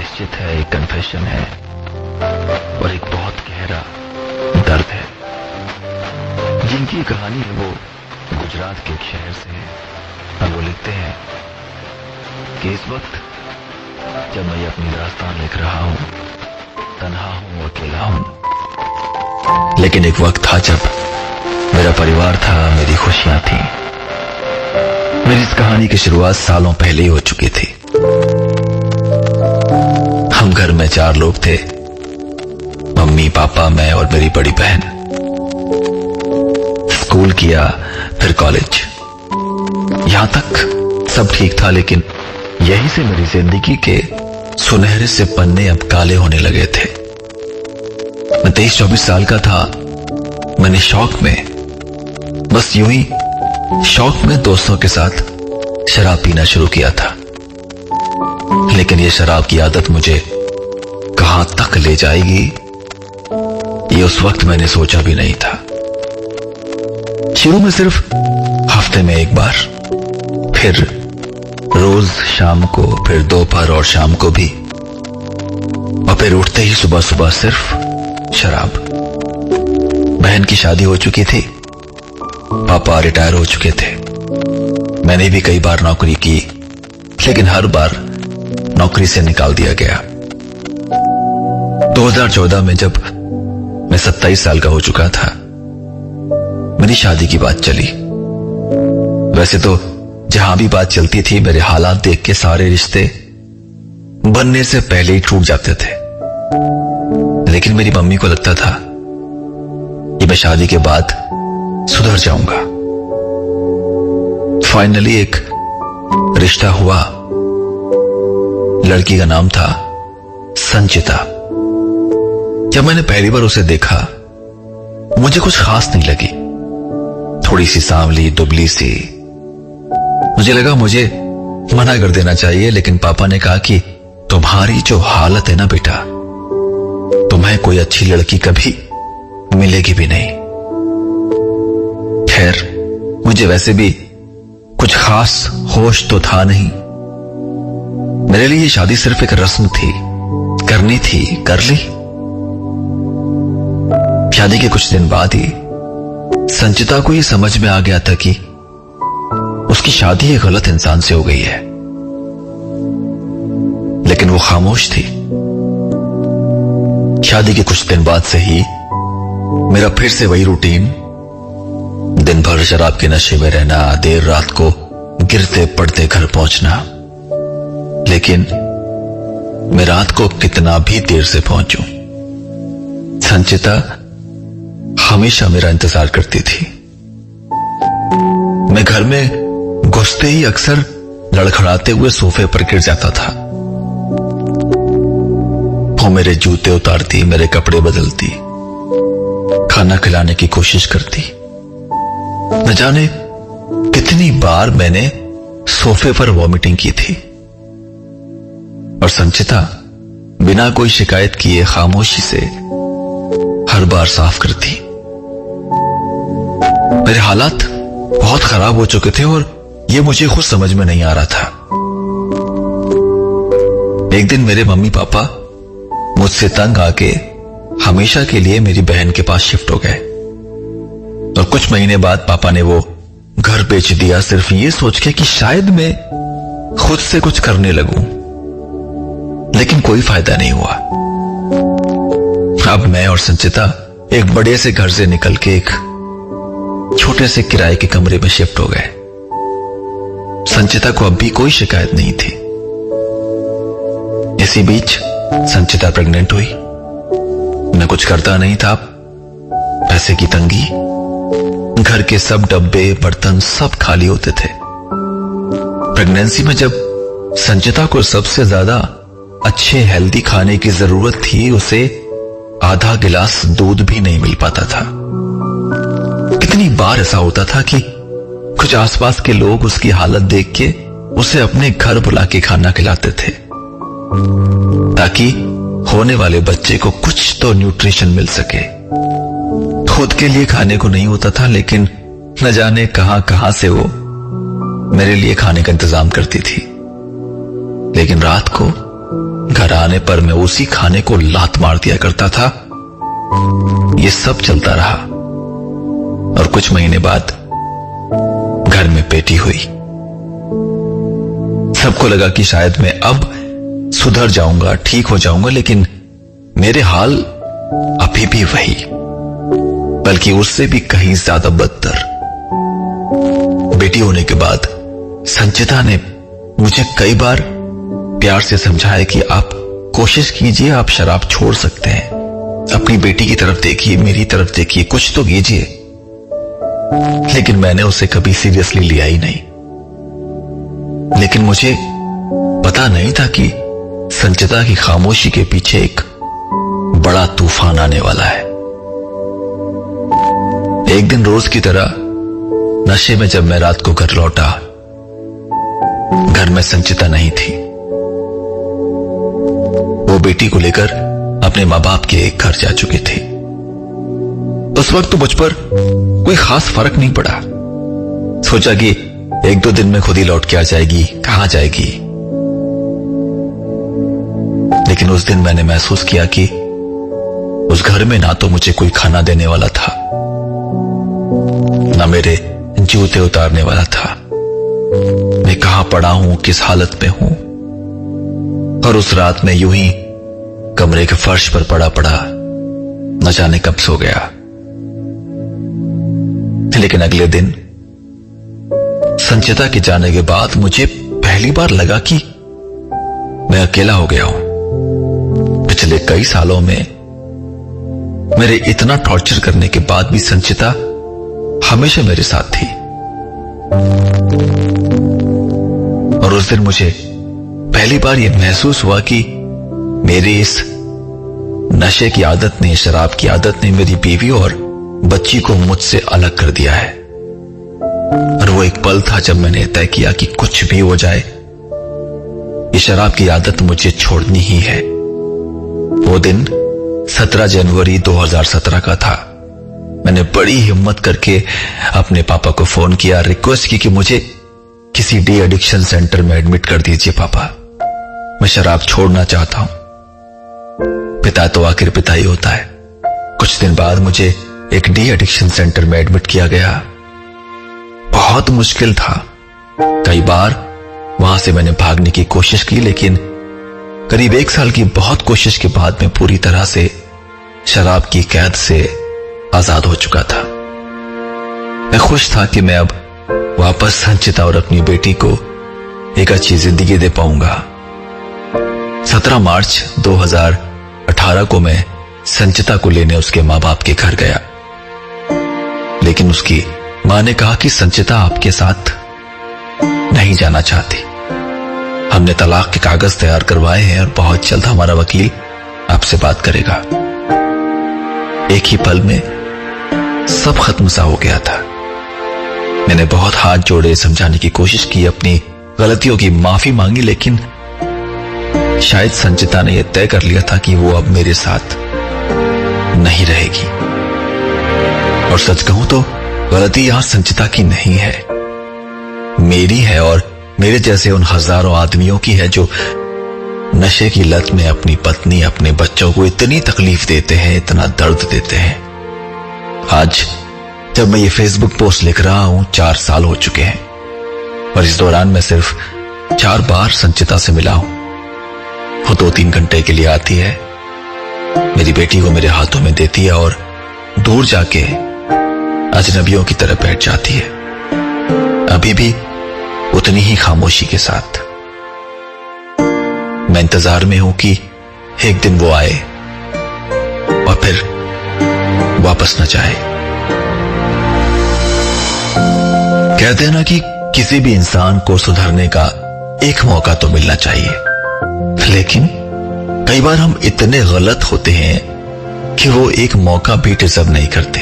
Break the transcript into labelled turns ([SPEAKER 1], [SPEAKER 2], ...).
[SPEAKER 1] प्रायश्चित है, एक कन्फेशन है और एक बहुत गहरा दर्द है। जिनकी कहानी है वो गुजरात के एक शहर से है और वो लिखते हैं कि इस वक्त जब मैं अपनी दास्तान लिख रहा हूं, तन्हा हूं, अकेला हूं, लेकिन एक वक्त था जब मेरा परिवार था, मेरी खुशियां थी। मेरी इस कहानी की शुरुआत सालों पहले ही हो चुकी थी। हम घर में 4 लोग थे, मम्मी, पापा, मैं और मेरी बड़ी बहन। स्कूल किया, फिर कॉलेज। यहां तक सब ठीक था, लेकिन यहीं से मेरी जिंदगी के सुनहरे से पन्ने अब काले होने लगे थे। मैं 23-24 साल का था। मैंने शौक में, बस यूं ही शौक में दोस्तों के साथ शराब पीना शुरू किया था। लेकिन ये शराब की आदत मुझे कहां तक ले जाएगी, ये उस वक्त मैंने सोचा भी नहीं था। शुरू में सिर्फ हफ्ते में एक बार, फिर रोज शाम को, फिर दोपहर और शाम को भी, और फिर उठते ही सुबह सुबह सिर्फ शराब। बहन की शादी हो चुकी थी, पापा रिटायर हो चुके थे। मैंने भी कई बार नौकरी की, लेकिन हर बार नौकरी से निकाल दिया गया। 2014 में जब मैं 27 साल का हो चुका था, मेरी शादी की बात चली। वैसे तो जहां भी बात चलती थी, मेरे हालात देख के सारे रिश्ते बनने से पहले ही टूट जाते थे। लेकिन मेरी मम्मी को लगता था कि मैं शादी के बाद सुधर जाऊंगा। फाइनली एक रिश्ता हुआ। लड़की का नाम था संचिता। जब मैंने पहली बार उसे देखा, मुझे कुछ खास नहीं लगी। थोड़ी सी सांवली, दुबली सी। मुझे लगा मुझे मना कर देना चाहिए, लेकिन पापा ने कहा कि तुम्हारी जो हालत है ना बेटा, तुम्हें कोई अच्छी लड़की कभी मिलेगी भी नहीं। खैर, मुझे वैसे भी कुछ खास होश तो था नहीं। मेरे लिए शादी सिर्फ एक रस्म थी, करनी थी, कर ली। शादी के कुछ दिन बाद ही संचिता को यह समझ में आ गया था कि उसकी शादी एक गलत इंसान से हो गई है। लेकिन वो खामोश थी। शादी के कुछ दिन बाद से ही मेरा फिर से वही रूटीन, दिन भर शराब के नशे में रहना, देर रात को गिरते पड़ते घर पहुंचना। लेकिन मैं रात को कितना भी देर से पहुंचूं, संचिता हमेशा मेरा इंतजार करती थी। मैं घर में घुसते ही अक्सर लड़खड़ाते हुए सोफे पर गिर जाता था। वो मेरे जूते उतारती, मेरे कपड़े बदलती, खाना खिलाने की कोशिश करती। न जाने कितनी बार मैंने सोफे पर वॉमिटिंग की थी, और संचिता बिना कोई शिकायत किए खामोशी से हर बार साफ करती। मेरे हालात बहुत खराब हो चुके थे और यह मुझे खुद समझ में नहीं आ रहा था। एक दिन मेरे मम्मी पापा मुझसे तंग आके हमेशा के लिए मेरी बहन के पास शिफ्ट हो गए, और कुछ महीने बाद पापा ने वो घर बेच दिया, सिर्फ ये सोच के कि शायद मैं खुद से कुछ करने लगूं। लेकिन कोई फायदा नहीं हुआ। अब मैं और संचिता एक बड़े से घर से निकल के एक छोटे से किराए के कमरे में शिफ्ट हो गए। संचिता को अब भी कोई शिकायत नहीं थी। इसी बीच संचिता प्रेग्नेंट हुई। मैं कुछ करता नहीं था। पैसे की तंगी, घर के सब डब्बे बर्तन सब खाली होते थे। प्रेगनेंसी में जब संचिता को सबसे ज्यादा अच्छे हेल्दी खाने की जरूरत थी, उसे आधा गिलास दूध भी नहीं मिल पाता था। कितनी बार ऐसा होता था कि कुछ आसपास के लोग उसकी हालत देख के उसे अपने घर बुला के खाना खिलाते थे, ताकि होने वाले बच्चे को कुछ तो न्यूट्रिशन मिल सके। खुद के लिए खाने को नहीं होता था, लेकिन न जाने कहां से वो मेरे लिए खाने का इंतजाम करती थी। लेकिन रात को घर आने पर मैं उसी खाने को लात मार दिया करता था। ये सब चलता रहा और कुछ महीने बाद घर में बेटी हुई। सबको लगा कि शायद मैं अब सुधर जाऊंगा, ठीक हो जाऊंगा, लेकिन मेरे हाल अभी भी वही, बल्कि उससे भी कहीं ज्यादा बदतर। बेटी होने के बाद संचिता ने मुझे कई बार प्यार से समझाया कि आप कोशिश कीजिए, आप शराब छोड़ सकते हैं। अपनी बेटी की तरफ देखिए, मेरी तरफ देखिए, कुछ तो कीजिए। लेकिन मैंने उसे कभी सीरियसली लिया ही नहीं। लेकिन मुझे पता नहीं था कि संचिता की खामोशी के पीछे एक बड़ा तूफान आने वाला है। एक दिन रोज की तरह नशे में जब मैं रात को घर लौटा, घर में संचिता नहीं थी। वो बेटी को लेकर अपने मां बाप के घर जा चुकी थी। उस वक्त तो मुझ पर कोई खास फर्क नहीं पड़ा। सोचा कि एक दो दिन में खुद ही लौट के आ जाएगी, कहां जाएगी। लेकिन उस दिन मैंने महसूस किया कि उस घर में ना तो मुझे कोई खाना देने वाला था, ना मेरे जूते उतारने वाला था। मैं कहां पड़ा हूं, किस हालत में हूं। और उस रात में यूं ही कमरे के फर्श पर पड़ा न जाने कब सो गया। लेकिन अगले दिन संचिता के जाने के बाद मुझे पहली बार लगा कि मैं अकेला हो गया हूं। पिछले कई सालों में मेरे इतना टॉर्चर करने के बाद भी संचिता हमेशा मेरे साथ थी। और उस दिन मुझे पहली बार यह महसूस हुआ कि मेरी इस नशे की आदत ने, शराब की आदत ने मेरी बीवी और बच्ची को मुझसे अलग कर दिया है। और वो एक पल था जब मैंने तय किया कि कुछ भी हो जाए, ये शराब की आदत मुझे छोड़नी ही है। वो दिन 17 जनवरी 2017 का था। मैंने बड़ी हिम्मत करके अपने पापा को फोन किया, रिक्वेस्ट की कि मुझे किसी डी एडिक्शन सेंटर में एडमिट कर दीजिए पापा, मैं शराब छोड़ना चाहता हूं। पिता तो आखिर पिता ही होता है। कुछ दिन बाद मुझे एक डी एडिक्शन सेंटर में एडमिट किया गया। बहुत मुश्किल था। कई बार वहां से मैंने भागने की कोशिश की, लेकिन करीब 1 साल की बहुत कोशिश के बाद मैं पूरी तरह से शराब की कैद से आजाद हो चुका था। मैं खुश था कि मैं अब वापस संचिता और अपनी बेटी को एक अच्छी जिंदगी दे पाऊंगा। 17 मार्च 2018 को मैं संचिता को लेने उसके मां बाप के घर गया। लेकिन उसकी मां ने कहा कि संचिता आपके साथ नहीं जाना चाहती। हमने तलाक के कागज तैयार करवाए हैं और बहुत जल्द हमारा वकील आपसे बात करेगा। एक ही पल में सब खत्म सा हो गया था। मैंने बहुत हाथ जोड़े, समझाने की कोशिश की, अपनी गलतियों की माफी मांगी, लेकिन शायद संचिता ने यह तय कर लिया था कि वो अब मेरे साथ नहीं रहेगी। और सच कहूं तो गलती यहां संचिता की नहीं है, मेरी है और मेरे जैसे उन हजारों आदमियों की है जो नशे की लत में अपनी पत्नी, अपने बच्चों को इतनी तकलीफ देते हैं, इतना दर्द देते हैं। आज जब मैं ये फेसबुक पोस्ट लिख रहा हूं 4 साल हो चुके हैं और इस दौरान मैं सिर्फ 4 बार संचिता से मिला हूं। वो 2-3 घंटे के लिए आती है, मेरी बेटी को मेरे हाथों में देती है और दूर जाके अजनबियों की तरह बैठ जाती है, अभी भी उतनी ही खामोशी के साथ। मैं इंतजार में हूं कि एक दिन वो आए और फिर वापस न जाए। कहते हैं ना कि किसी भी इंसान को सुधरने का एक मौका तो मिलना चाहिए, लेकिन कई बार हम इतने गलत होते हैं कि वो एक मौका भी डिजर्व नहीं करते।